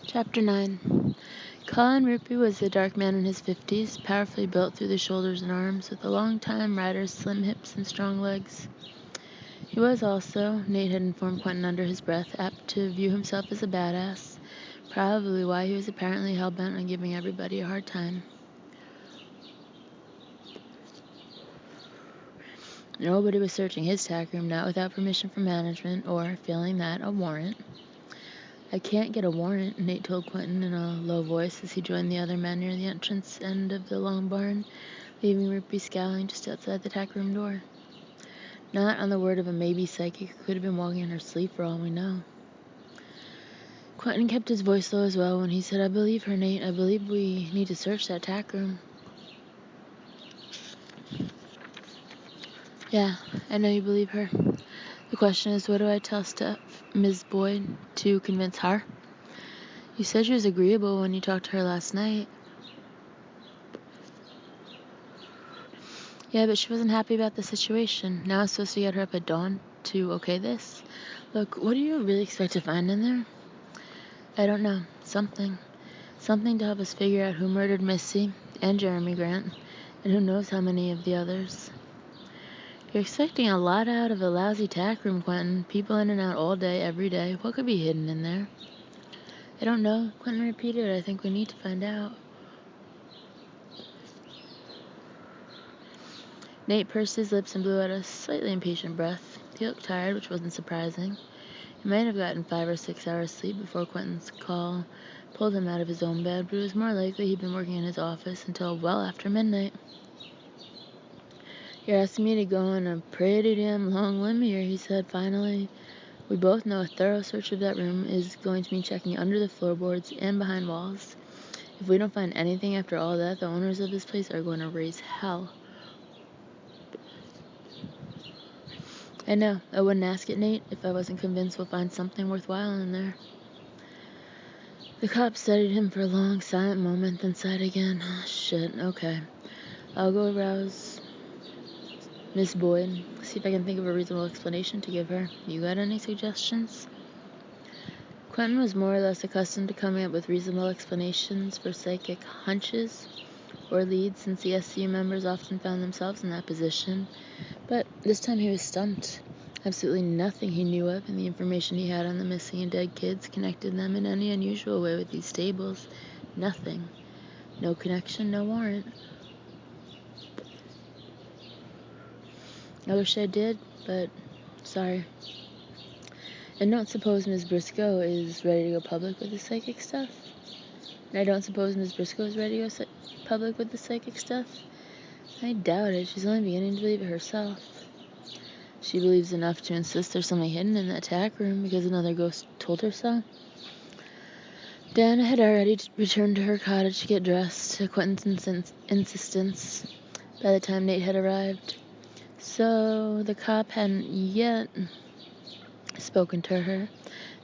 Chapter 9. Colin Rupi was a dark man in his 50s, powerfully built through the shoulders and arms, with a long-time rider's slim hips and strong legs. He was also, Nate had informed Quentin under his breath, apt to view himself as a badass, probably why he was apparently hell-bent on giving everybody a hard time. Nobody was searching his tack room, not without permission from management, or, failing that, a warrant. "I can't get a warrant," Nate told Quentin in a low voice as he joined the other men near the entrance end of the long barn, leaving Rupi scowling just outside the tack room door. Not on the word of a maybe psychic who could have been walking in her sleep for all we know. Quentin kept his voice low as well when he said, "I believe her, Nate. I believe we need to search that tack room." "Yeah, I know you believe her. The question is, what do I tell Ms. Boyd to convince her? You said she was agreeable when you talked to her last night." "Yeah, but she wasn't happy about the situation. Now I'm supposed to get her up at dawn to okay this? Look, what do you really expect to find in there?" "I don't know. Something. Something to help us figure out who murdered Missy and Jeremy Grant, and who knows how many of the others." "You're expecting a lot out of a lousy tack room, Quentin. People in and out all day, every day. What could be hidden in there?" "I don't know," Quentin repeated. "I think we need to find out." Nate pursed his lips and blew out a slightly impatient breath. He looked tired, which wasn't surprising. He might have gotten 5 or 6 hours sleep before Quentin's call pulled him out of his own bed, but it was more likely he'd been working in his office until well after midnight. "You're asking me to go on a pretty damn long limb here," he said finally. "We both know a thorough search of that room is going to mean checking under the floorboards and behind walls. If we don't find anything after all that, the owners of this place are going to raise hell." "I know. I wouldn't ask it, Nate, if I wasn't convinced we'll find something worthwhile in there." The cop studied him for a long, silent moment, then sighed again. "Oh, shit, okay. I'll go arouse Miss Boyd, see if I can think of a reasonable explanation to give her. You got any suggestions?" Quentin was more or less accustomed to coming up with reasonable explanations for psychic hunches or leads, since the SCU members often found themselves in that position. But this time he was stumped. Absolutely nothing he knew of and the information he had on the missing and dead kids connected them in any unusual way with these stables. Nothing. No connection, no warrant. "I wish I did, but sorry. And don't suppose Miss Briscoe is ready to go public with the psychic stuff?" "And I don't suppose Miss Briscoe is ready to go public with the psychic stuff?" "I doubt it. She's only beginning to believe it herself." "She believes enough to insist there's something hidden in that tack room because another ghost told her so?" Diana had already returned to her cottage to get dressed, at Quentin's insistence, by the time Nate had arrived. So the cop hadn't yet spoken to her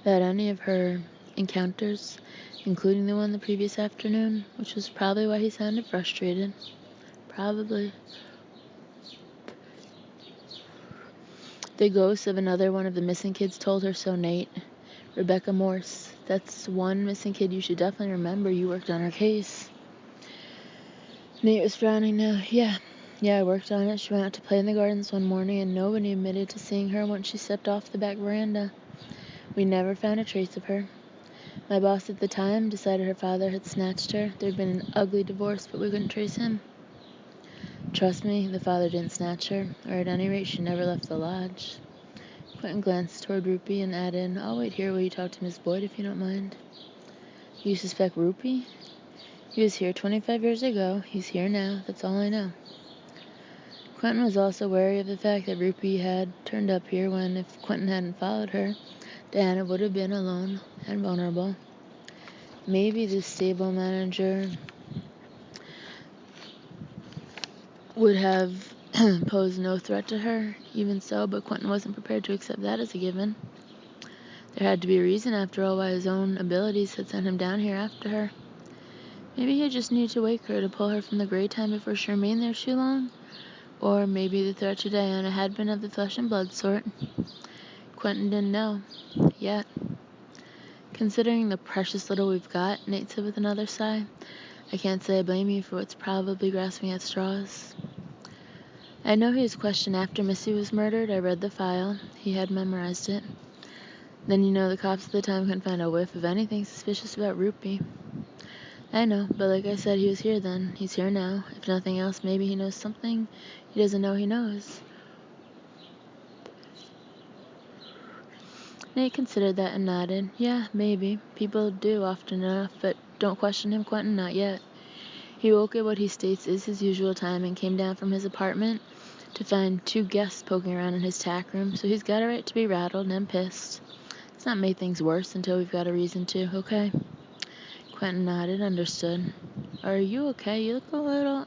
about any of her encounters, including the one the previous afternoon, which was probably why he sounded frustrated. Probably. "The ghost of another one of the missing kids told her so, Nate. Rebecca Morse. That's one missing kid you should definitely remember. You worked on her case." Nate was frowning now. Yeah, I worked on it. She went out to play in the gardens one morning, and nobody admitted to seeing her once she stepped off the back veranda. We never found a trace of her. My boss at the time decided her father had snatched her. There'd been an ugly divorce, but we couldn't trace him. Trust me, the father didn't snatch her, or at any rate she never left the lodge." Quentin glanced toward Rupi and added, "I'll wait here while you talk to Miss Boyd, if you don't mind." "You suspect Rupi?" "He was here 25 years ago. He's here now. That's all I know." Quentin was also wary of the fact that Rupi had turned up here when, if Quentin hadn't followed her, Diana would have been alone and vulnerable. Maybe the stable manager would have posed no threat to her, even so, but Quentin wasn't prepared to accept that as a given. There had to be a reason, after all, why his own abilities had sent him down here after her. Maybe he just needed to wake her to pull her from the gray time before she remained there too long. Or maybe the threat to Diana had been of the flesh and blood sort. Quentin didn't know. Yet. Considering the precious little we've got, Nate said with another sigh, I can't say I blame you for what's probably grasping at straws. I know he was questioned after Missy was murdered. I read the file. He had memorized it. Then the cops at the time couldn't find a whiff of anything suspicious about Rupee. I know, but like I said, he was here then. He's here now. If nothing else, maybe he knows something he doesn't know he knows. Nate considered that and nodded. Yeah, maybe. People do often enough, but don't question him, Quentin, not yet. He woke at what he states is his usual time and came down from his apartment to find 2 guests poking around in his tack room, so he's got a right to be rattled and pissed. It's not made things worse until we've got a reason to, okay? Quentin nodded, understood. Are you okay? You look a little...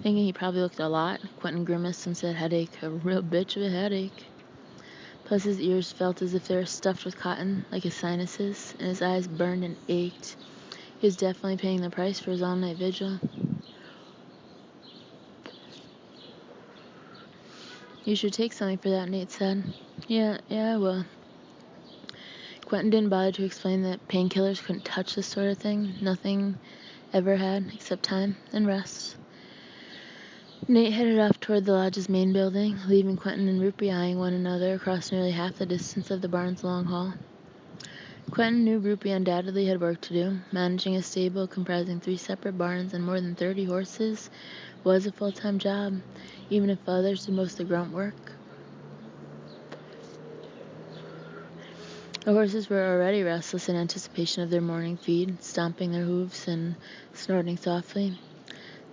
Thinking he probably looked a lot, Quentin grimaced and said headache, a real bitch of a headache. Plus his ears felt as if they were stuffed with cotton, like his sinuses, and his eyes burned and ached. He was definitely paying the price for his all-night vigil. You should take something for that, Nate said. Yeah, I will. Quentin didn't bother to explain that painkillers couldn't touch this sort of thing. Nothing ever had, except time and rest. Nate headed off toward the lodge's main building, leaving Quentin and Rupee eyeing one another across nearly half the distance of the barn's long hall. Quentin knew Rupee undoubtedly had work to do. Managing a stable comprising 3 separate barns and more than 30 horses was a full-time job, even if others did most of the grunt work. The horses were already restless in anticipation of their morning feed, stomping their hooves and snorting softly.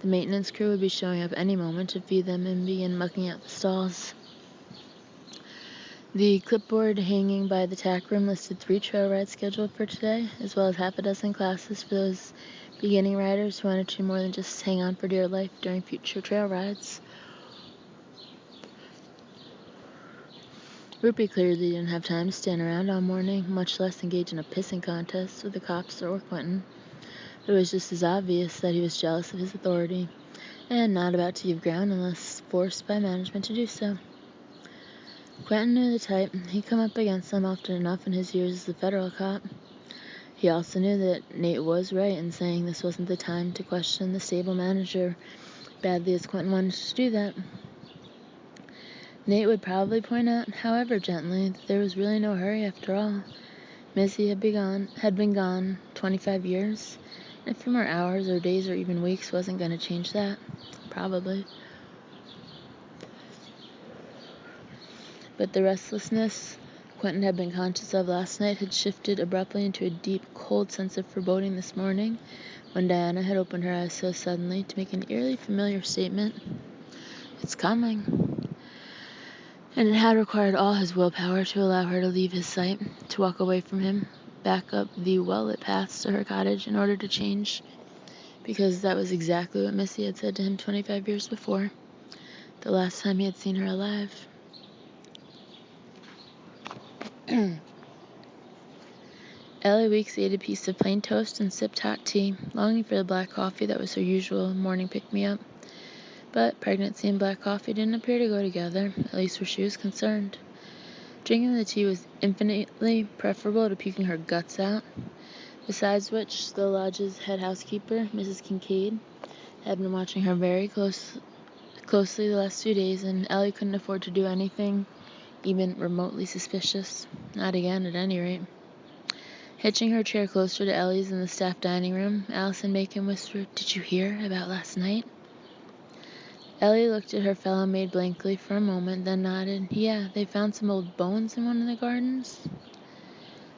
The maintenance crew would be showing up any moment to feed them and begin mucking out the stalls. The clipboard hanging by the tack room listed 3 trail rides scheduled for today, as well as half a dozen classes for those beginning riders who wanted to more than just hang on for dear life during future trail rides. Rupee clearly didn't have time to stand around all morning, much less engage in a pissing contest with the cops or Quentin. But it was just as obvious that he was jealous of his authority, and not about to give ground unless forced by management to do so. Quentin knew the type. He'd come up against them often enough in his years as a federal cop. He also knew that Nate was right in saying this wasn't the time to question the stable manager, badly as Quentin wanted to do that. Nate would probably point out, however gently, that there was really no hurry after all. Missy had been gone 25 years, and a few more hours or days or even weeks wasn't going to change that. Probably. But the restlessness Quentin had been conscious of last night had shifted abruptly into a deep, cold sense of foreboding this morning, when Diana had opened her eyes so suddenly to make an eerily familiar statement. It's coming. And it had required all his willpower to allow her to leave his sight, to walk away from him, back up the well-lit paths to her cottage in order to change, because that was exactly what Missy had said to him 25 years before, the last time he had seen her alive. Ellie Weeks ate a piece of plain toast and sipped hot tea, longing for the black coffee that was her usual morning pick-me-up. But pregnancy and black coffee didn't appear to go together, at least where she was concerned. Drinking the tea was infinitely preferable to puking her guts out. Besides which, the lodge's head housekeeper, Mrs. Kincaid, had been watching her very closely the last few days, and Ellie couldn't afford to do anything even remotely suspicious. Not again, at any rate. Hitching her chair closer to Ellie's in the staff dining room, Allison Bacon whispered, "Did you hear about last night?" Ellie looked at her fellow maid blankly for a moment, then nodded. Yeah, they found some old bones in one of the gardens.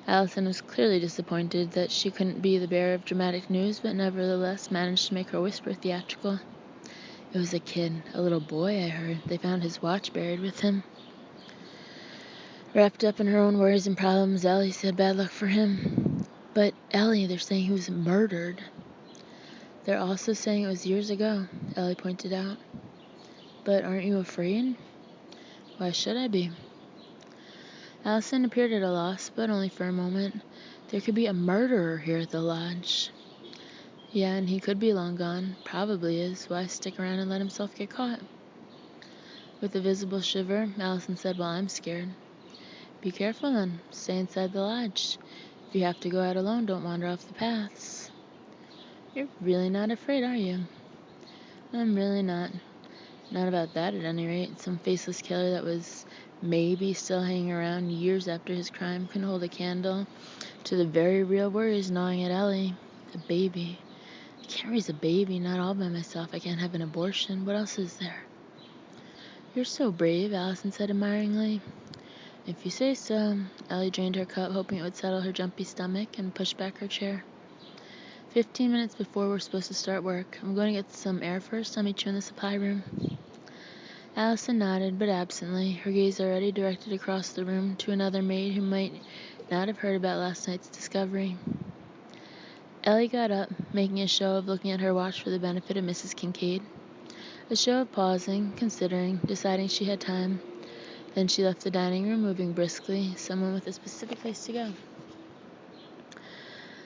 Allison was clearly disappointed that she couldn't be the bearer of dramatic news, but nevertheless managed to make her whisper theatrical. It was a kid, a little boy, I heard. They found his watch buried with him. Wrapped up in her own worries and problems, Ellie said bad luck for him. But Ellie, they're saying he was murdered. They're also saying it was years ago, Ellie pointed out. But aren't you afraid? Why should I be? Allison appeared at a loss, but only for a moment. There could be a murderer here at the lodge. Yeah, and he could be long gone. Probably is. Why stick around and let himself get caught? With a visible shiver, Allison said, well, I'm scared. Be careful then. Stay inside the lodge. If you have to go out alone, don't wander off the paths. You're really not afraid, are you? I'm really not. Not about that, at any rate. Some faceless killer that was maybe still hanging around years after his crime couldn't hold a candle to the very real worries gnawing at Ellie. A baby. I can't raise a baby, not all by myself. I can't have an abortion. What else is there? You're so brave, Allison said admiringly. If you say so. Ellie drained her cup, hoping it would settle her jumpy stomach, and pushed back her chair. 15 minutes before we're supposed to start work. I'm going to get some air first. I'll meet you in the supply room. Allison nodded, but absently, her gaze already directed across the room to another maid who might not have heard about last night's discovery. Ellie got up, making a show of looking at her watch for the benefit of Mrs. Kincaid. A show of pausing, considering, deciding she had time. Then she left the dining room, moving briskly, someone with a specific place to go.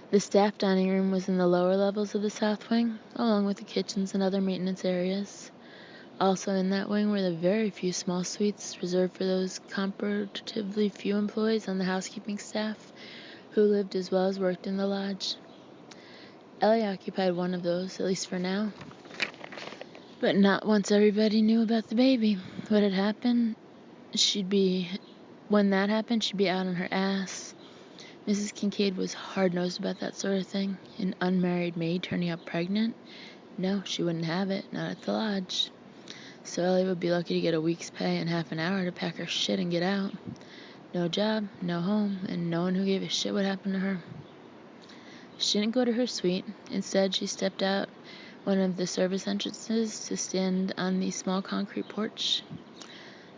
The staff dining room was in the lower levels of the south wing, along with the kitchens and other maintenance areas. Also in that wing were the very few small suites reserved for those comparatively few employees on the housekeeping staff who lived as well as worked in the lodge. Ellie occupied one of those, at least for now. But not once everybody knew about the baby. When that happened, she'd be out on her ass. Mrs. Kincaid was hard-nosed about that sort of thing. An unmarried maid turning up pregnant? No, she wouldn't have it, not at the lodge. So Ellie would be lucky to get a week's pay and half an hour to pack her shit and get out. No job, no home, and no one who gave a shit what happened to her. She didn't go to her suite. Instead, she stepped out one of the service entrances to stand on the small concrete porch.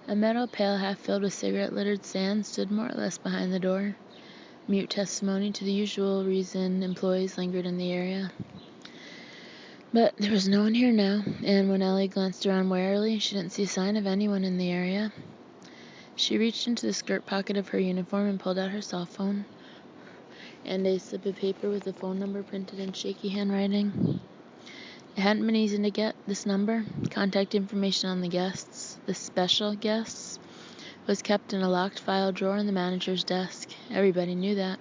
A metal pail half filled with cigarette-littered sand stood more or less behind the door, mute testimony to the usual reason employees lingered in the area. But there was no one here now, and when Ellie glanced around warily, she didn't see a sign of anyone in the area. She reached into the skirt pocket of her uniform and pulled out her cell phone and a slip of paper with a phone number printed in shaky handwriting. It hadn't been easy to get this number. Contact information on the guests, the special guests, was kept in a locked file drawer in the manager's desk. Everybody knew that.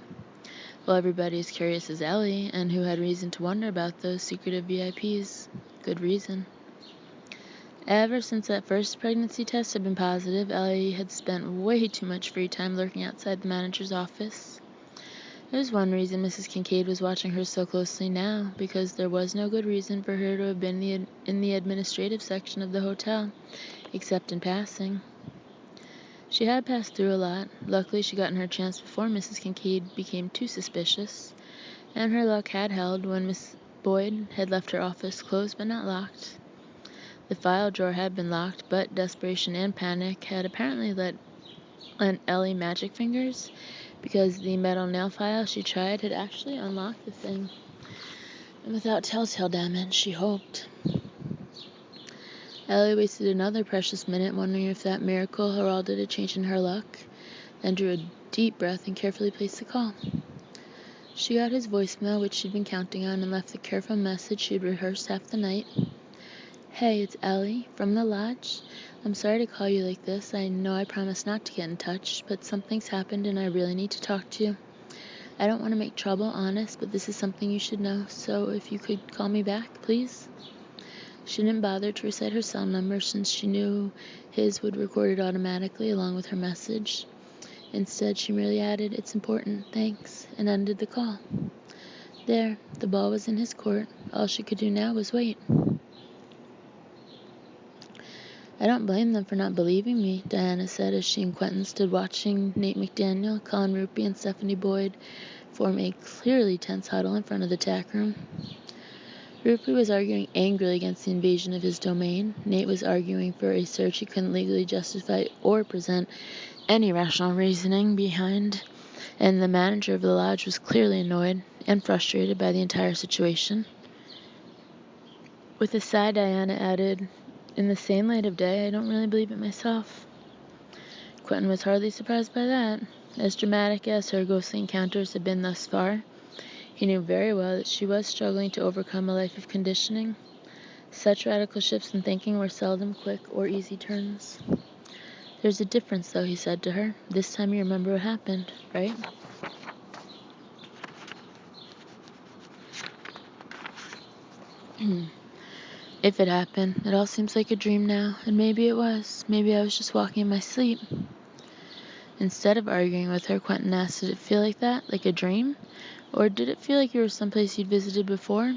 Well, everybody as curious as Ellie, and who had reason to wonder about those secretive VIPs. Good reason. Ever since that first pregnancy test had been positive, Ellie had spent way too much free time lurking outside the manager's office. There was one reason Mrs. Kincaid was watching her so closely now, because there was no good reason for her to have been in the administrative section of the hotel, except in passing. She had passed through a lot. Luckily, she got in her chance before Mrs. Kincaid became too suspicious, and her luck had held when Miss Boyd had left her office closed but not locked. The file drawer had been locked, but desperation and panic had apparently let Ellie magic fingers, because the metal nail file she tried had actually unlocked the thing, and without telltale damage, she hoped. Ellie wasted another precious minute wondering if that miracle heralded a change in her luck, then drew a deep breath and carefully placed the call. She got his voicemail, which she'd been counting on, and left the careful message she'd rehearsed half the night. Hey, it's Ellie, from the lodge. I'm sorry to call you like this. I know I promised not to get in touch, but something's happened and I really need to talk to you. I don't want to make trouble, honest, but this is something you should know, so if you could call me back, please. She didn't bother to recite her cell number since she knew his would record it automatically along with her message. Instead, she merely added, "It's important, thanks," and ended the call. There, the ball was in his court. All she could do now was wait. I don't blame them for not believing me, Diana said as she and Quentin stood watching Nate McDaniel, Colin Ruppy, and Stephanie Boyd form a clearly tense huddle in front of the tack room. Ruppy was arguing angrily against the invasion of his domain. Nate was arguing for a search he couldn't legally justify or present any rational reasoning behind, and the manager of the lodge was clearly annoyed and frustrated by the entire situation. With a sigh, Diana added, "In the same light of day, I don't really believe it myself." Quentin was hardly surprised by that. As dramatic as her ghostly encounters had been thus far, he knew very well that she was struggling to overcome a life of conditioning. Such radical shifts in thinking were seldom quick or easy turns. "There's a difference, though," he said to her. "This time you remember what happened, right?" If it happened, it all seems like a dream now, and maybe it was. Maybe I was just walking in my sleep. Instead of arguing with her, Quentin asked, did it feel like that, like a dream? Or did it feel like you were someplace you'd visited before?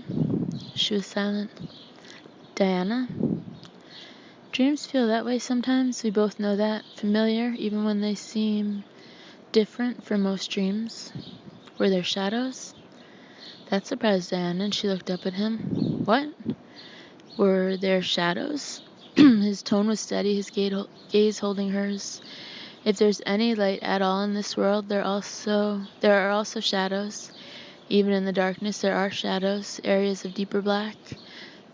She was silent. Diana? Dreams feel that way sometimes. We both know that. Familiar, even when they seem different from most dreams. Were there shadows? That surprised Diana, and she looked up at him. What? Were there shadows? His tone was steady, his gaze holding hers. If there's any light at all in this world, there are also shadows. Even in the darkness, there are shadows, areas of deeper black.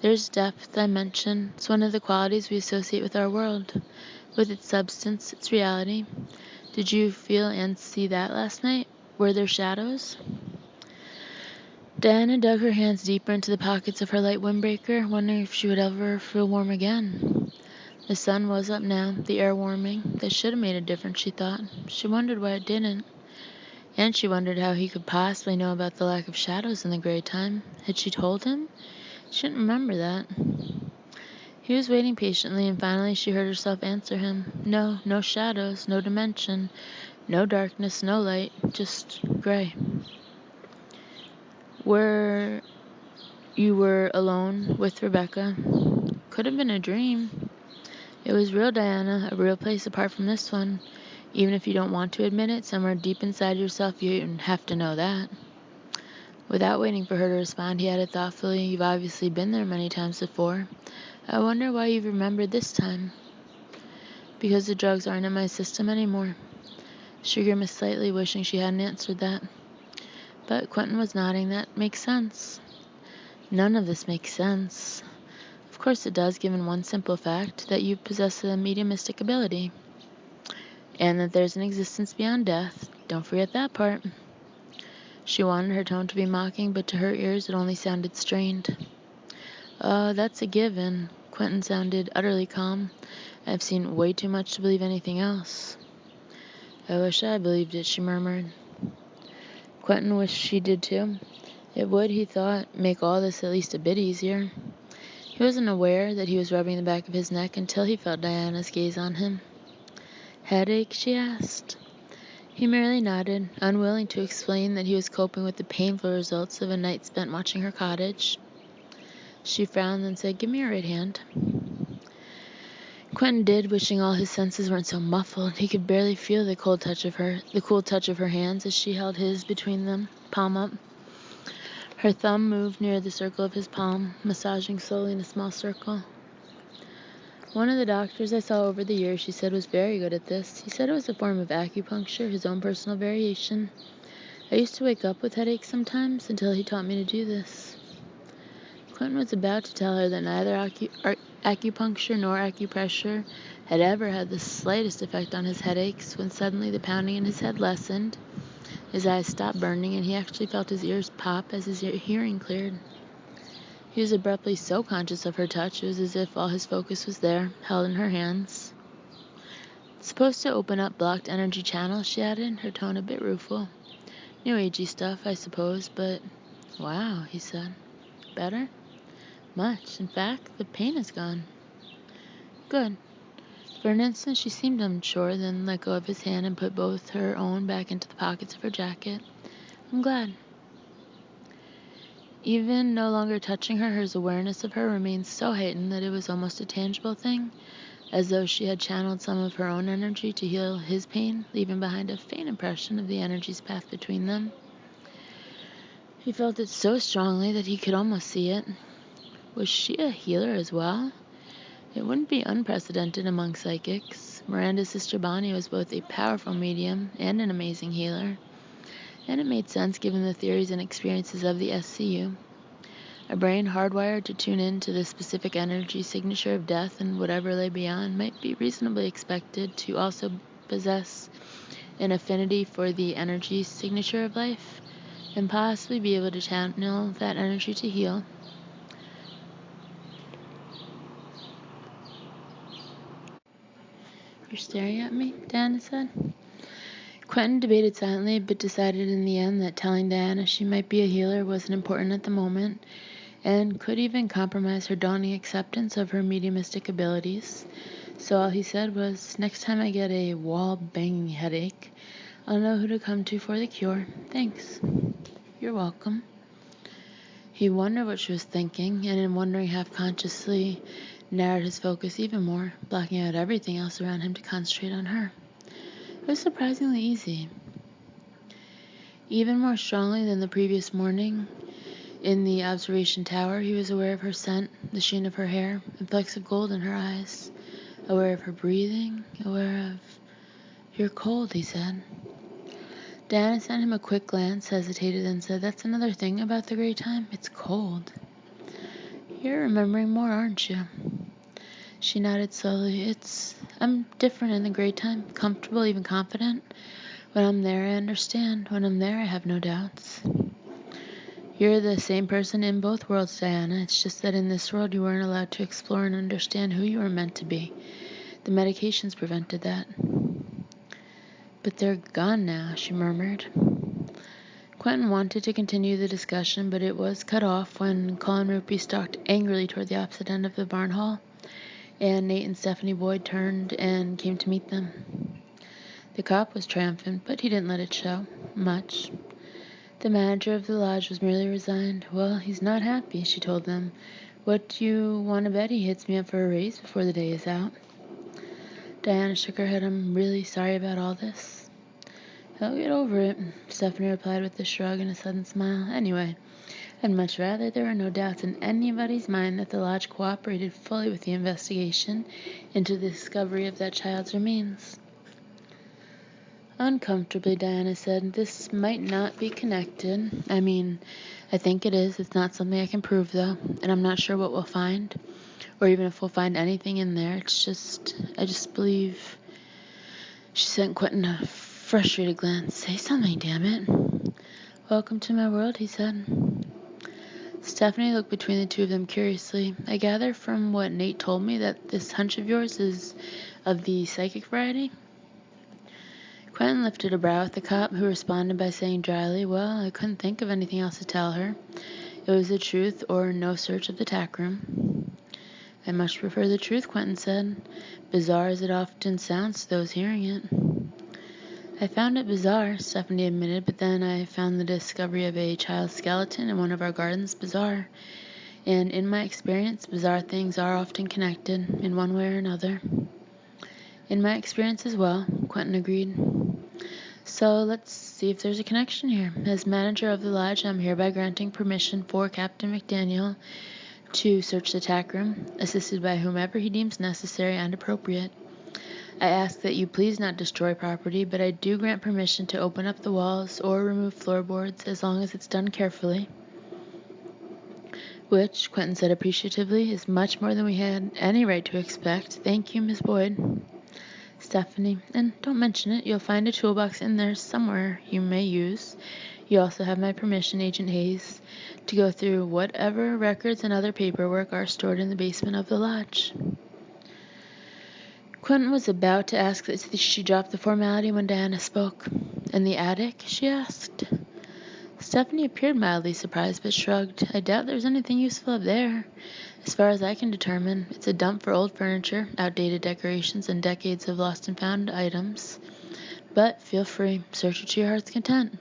There's depth, dimension. It's one of the qualities we associate with our world, with its substance, its reality. Did you feel and see that last night? Were there shadows? Diana dug her hands deeper into the pockets of her light windbreaker, wondering if she would ever feel warm again. The sun was up now, the air warming. That should have made a difference, she thought. She wondered why it didn't. And she wondered how he could possibly know about the lack of shadows in the gray time. Had she told him? She didn't remember that. He was waiting patiently, and finally she heard herself answer him. No shadows, no dimension, no darkness, no light, just gray. You were alone with Rebecca. Could have been a dream. It was real, Diana, a real place apart from this one. Even if you don't want to admit it, somewhere deep inside yourself, you have to know that. Without waiting for her to respond, he added thoughtfully, you've obviously been there many times before. I wonder why you've remembered this time. Because the drugs aren't in my system anymore. She grimaced slightly, wishing she hadn't answered that. But Quentin was nodding. That makes sense. None of this makes sense. Of course it does, given one simple fact, that you possess a mediumistic ability. And that there's an existence beyond death. Don't forget that part. She wanted her tone to be mocking, but to her ears it only sounded strained. That's a given. Quentin sounded utterly calm. I've seen way too much to believe anything else. I wish I believed it, she murmured. Quentin wished she did too. It would, he thought, make all this at least a bit easier. He wasn't aware that he was rubbing the back of his neck until he felt Diana's gaze on him. Headache? She asked. He merely nodded, unwilling to explain that he was coping with the painful results of a night spent watching her cottage. She frowned and said, give me your right hand. Quentin did, wishing all his senses weren't so muffled. He could barely feel the cool touch of her hands as she held his between them, palm up. Her thumb moved near the circle of his palm, massaging slowly in a small circle. One of the doctors I saw over the years, she said, was very good at this. He said it was a form of acupuncture, his own personal variation. I used to wake up with headaches sometimes until he taught me to do this. Quentin was about to tell her that neither acupuncture nor acupressure had ever had the slightest effect on his headaches when suddenly the pounding in his head lessened, his eyes stopped burning, and he actually felt his ears pop as his hearing cleared. He was abruptly so conscious of her touch, it was as if all his focus was there, held in her hands. It's supposed to open up blocked energy channels, she added, her tone a bit rueful. New agey stuff, I suppose, but wow, he said. Better? Much. In fact, the pain is gone. Good. For an instant she seemed unsure, then let go of his hand and put both her own back into the pockets of her jacket. I'm glad. Even no longer touching her, his awareness of her remained so heightened that it was almost a tangible thing, as though she had channeled some of her own energy to heal his pain, leaving behind a faint impression of the energy's path between them. He felt it so strongly that he could almost see it. Was she a healer as well? It wouldn't be unprecedented among psychics. Miranda's sister Bonnie was both a powerful medium and an amazing healer, and it made sense given the theories and experiences of the SCU. A brain hardwired to tune in to the specific energy signature of death and whatever lay beyond might be reasonably expected to also possess an affinity for the energy signature of life, and possibly be able to channel that energy to heal. You're staring at me? Diana said. Quentin debated silently, but decided in the end that telling Diana she might be a healer wasn't important at the moment. and could even compromise her dawning acceptance of her mediumistic abilities. So all he said was, "Next time I get a wall-banging headache, I'll know who to come to for the cure. Thanks." "You're welcome." He wondered what she was thinking, and in wondering half-consciously, narrowed his focus even more, blocking out everything else around him to concentrate on her. It was surprisingly easy. Even more strongly than the previous morning, in the observation tower, he was aware of her scent, the sheen of her hair, and flecks of gold in her eyes. Aware of her breathing, aware of... "You're cold," he said. Diana sent him a quick glance, hesitated, and said, "That's another thing about the gray time. It's cold." "You're remembering more, aren't you?" She nodded slowly. I'm different in the gray time, comfortable, even confident. When I'm there, I understand. When I'm there, I have no doubts." "You're the same person in both worlds, Diana. It's just that in this world you weren't allowed to explore and understand who you were meant to be. The medications prevented that." "But they're gone now," she murmured. Quentin wanted to continue the discussion, but it was cut off when Colin Rupee stalked angrily toward the opposite end of the barn hall, and Nate and Stephanie Boyd turned and came to meet them. The cop was triumphant, but he didn't let it show much. The manager of the lodge was merely resigned. "Well, he's not happy," she told them. "What do you want to bet he hits me up for a raise before the day is out?" Diana shook her head. "I'm really sorry about all this." "He'll get over it," Stephanie replied with a shrug and a sudden smile. "Anyway, I'd much rather there were no doubts in anybody's mind that the lodge cooperated fully with the investigation into the discovery of that child's remains." Uncomfortably, Diana said, "This might not be connected. I think it is. It's not something I can prove, though, and I'm not sure what we'll find, or even if we'll find anything in there. I just believe..." She sent Quentin a frustrated glance. "Say something, damn it." "Welcome to my world," he said. Stephanie looked between the two of them curiously. "I gather from what Nate told me that this hunch of yours is of the psychic variety?" Quentin lifted a brow at the cop, who responded by saying dryly, "Well, I couldn't think of anything else to tell her. It was the truth or no search of the tack room." "I much prefer the truth," Quentin said, bizarre as it often sounds to those hearing it. "I found it bizarre," Stephanie admitted, "but then I found the discovery of a child's skeleton in one of our gardens bizarre. And in my experience, bizarre things are often connected, in one way or another." "In my experience as well," Quentin agreed. "So let's see if there's a connection here. As manager of the lodge, I'm hereby granting permission for Captain McDaniel to search the tack room, assisted by whomever he deems necessary and appropriate. I ask that you please not destroy property, but I do grant permission to open up the walls or remove floorboards as long as it's done carefully." "Which," Quentin said appreciatively, "is much more than we had any right to expect. Thank you, Miss Boyd." Stephanie, "And don't mention it. You'll find a toolbox in there somewhere you may use. You also have my permission, Agent Hayes, to go through whatever records and other paperwork are stored in the basement of the lodge." Quentin was about to ask that she drop the formality when Diana spoke. "In the attic?" she asked. Stephanie appeared mildly surprised, but shrugged. "I doubt there's anything useful up there. As far as I can determine, it's a dump for old furniture, outdated decorations, and decades of lost and found items. But feel free, search it to your heart's content.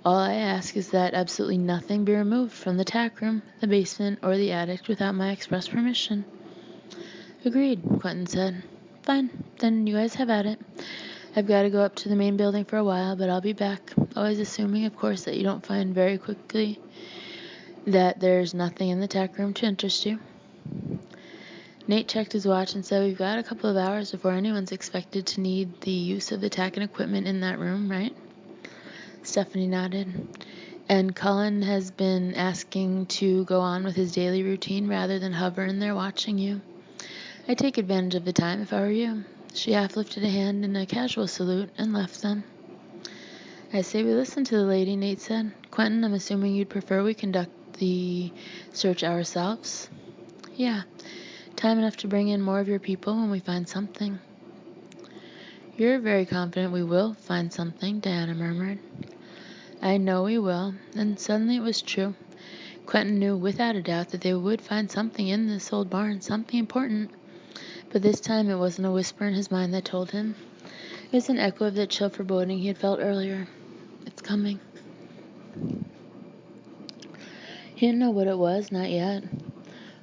All I ask is that absolutely nothing be removed from the tack room, the basement, or the attic without my express permission." "Agreed," Quentin said. "Fine, then you guys have at it. I've got to go up to the main building for a while, but I'll be back, always assuming, of course, that you don't find very quickly that there's nothing in the tack room to interest you." Nate checked his watch and said, "We've got a couple of hours before anyone's expected to need the use of the tack and equipment in that room, right?" Stephanie nodded. "And Colin has been asking to go on with his daily routine rather than hover in there watching you. I'd take advantage of the time if I were you." She half lifted a hand in a casual salute and left them. "I say we listen to the lady," Nate said. "Quentin, I'm assuming you'd prefer we conduct the search ourselves?" "Yeah. Time enough to bring in more of your people when we find something." "You're very confident we will find something," Diana murmured. "I know we will." And suddenly it was true. Quentin knew without a doubt that they would find something in this old barn, something important. But this time it wasn't a whisper in his mind that told him. It was an echo of that chill foreboding he had felt earlier. It's coming. He didn't know what it was, not yet.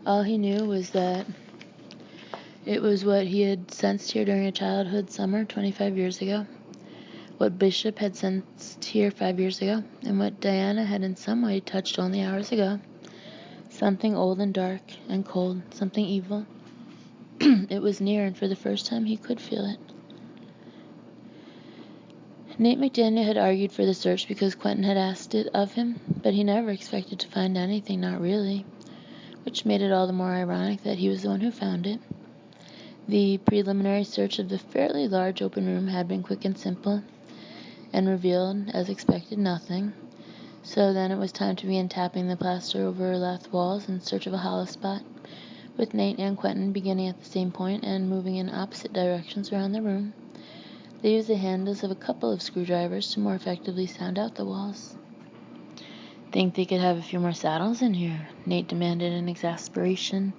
All he knew was that it was what he had sensed here during a childhood summer 25 years ago, what Bishop had sensed here 5 years ago, and what Diana had in some way touched only hours ago. Something old and dark and cold, something evil. It was near, and for the first time he could feel it. Nate McDaniel had argued for the search because Quentin had asked it of him, but he never expected to find anything, not really, which made it all the more ironic that he was the one who found it. The preliminary search of the fairly large open room had been quick and simple, and revealed, as expected, nothing. So then it was time to begin tapping the plaster over lath walls in search of a hollow spot, with Nate and Quentin beginning at the same point and moving in opposite directions around the room. They used the handles of a couple of screwdrivers to more effectively sound out the walls. "Think they could have a few more saddles in here?" Nate demanded in exasperation,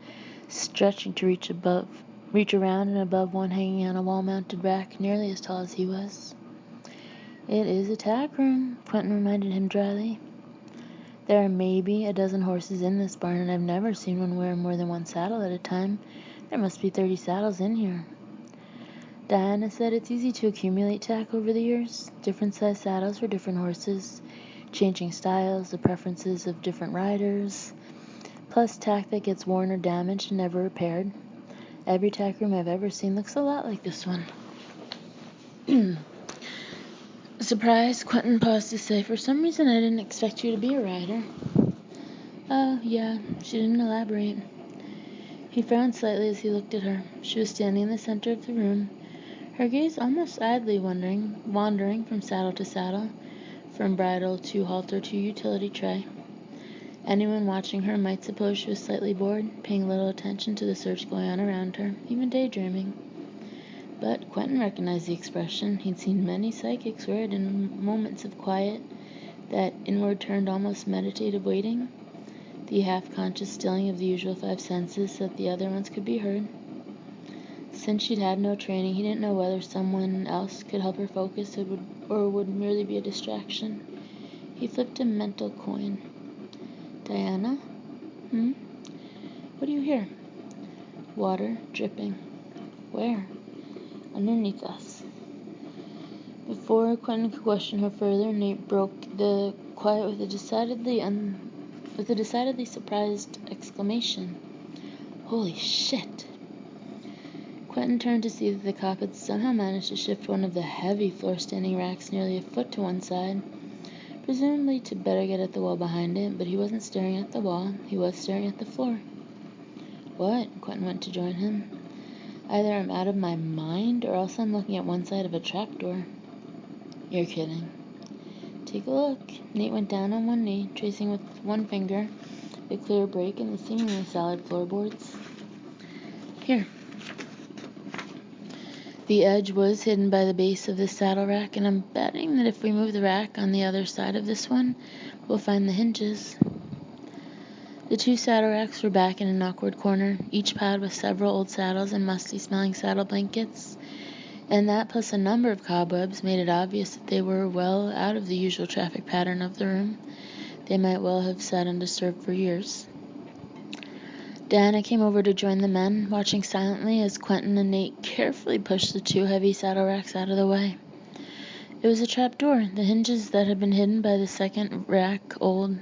stretching to reach around and above one hanging on a wall-mounted rack nearly as tall as he was. "It is a tack room," Quentin reminded him dryly. "There are maybe a dozen horses in this barn, and I've never seen one wear more than one saddle at a time. There must be 30 saddles in here." Diana said it's easy to accumulate tack over the years, different size saddles for different horses, changing styles, the preferences of different riders, plus tack that gets worn or damaged and never repaired. Every tack room I've ever seen looks a lot like this one. Surprised, Quentin paused to say, "For some reason I didn't expect you to be a rider." "Oh, yeah," she didn't elaborate. He frowned slightly as he looked at her. She was standing in the center of the room, her gaze almost idly wandering from saddle to saddle, from bridle to halter to utility tray. Anyone watching her might suppose she was slightly bored, paying little attention to the search going on around her, even daydreaming. But Quentin recognized the expression. He'd seen many psychics wear it in moments of quiet, that inward-turned, almost meditative waiting, the half-conscious stilling of the usual 5 senses so that the other ones could be heard. Since she'd had no training, he didn't know whether someone else could help her focus or would merely be a distraction. He flipped a mental coin. "Diana? What do you hear?" "Water dripping." "Where?" "Underneath us." Before Quentin could question her further, Nate broke the quiet with a decidedly surprised exclamation. "Holy shit!" Quentin turned to see that the cop had somehow managed to shift one of the heavy floor-standing racks nearly a foot to one side, presumably to better get at the wall behind it, but he wasn't staring at the wall, he was staring at the floor. "What?" Quentin went to join him. "Either I'm out of my mind, or else I'm looking at one side of a trapdoor." "You're kidding." "Take a look." Nate went down on one knee, tracing with one finger a clear break in the seemingly solid floorboards. "Here." The edge was hidden by the base of this saddle rack, and I'm betting that if we move the rack on the other side of this one, we'll find the hinges. The 2 saddle racks were back in an awkward corner, each piled with several old saddles and musty-smelling saddle blankets, and that plus a number of cobwebs made it obvious that they were well out of the usual traffic pattern of the room. They might well have sat undisturbed for years. Diana came over to join the men, watching silently as Quentin and Nate carefully pushed the 2 heavy saddle racks out of the way. It was a trapdoor, the hinges that had been hidden by the second rack, old,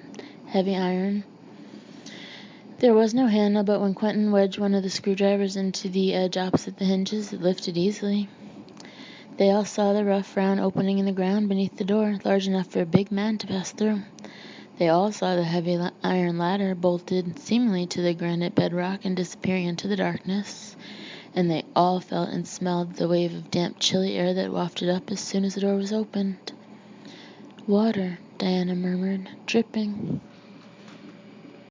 heavy iron. There was no handle, but when Quentin wedged one of the screwdrivers into the edge opposite the hinges, it lifted easily. They all saw the rough, round opening in the ground beneath the door, large enough for a big man to pass through. They all saw the heavy iron ladder bolted seemingly to the granite bedrock and disappearing into the darkness, and they all felt and smelled the wave of damp, chilly air that wafted up as soon as the door was opened. "Water," Diana murmured, "dripping."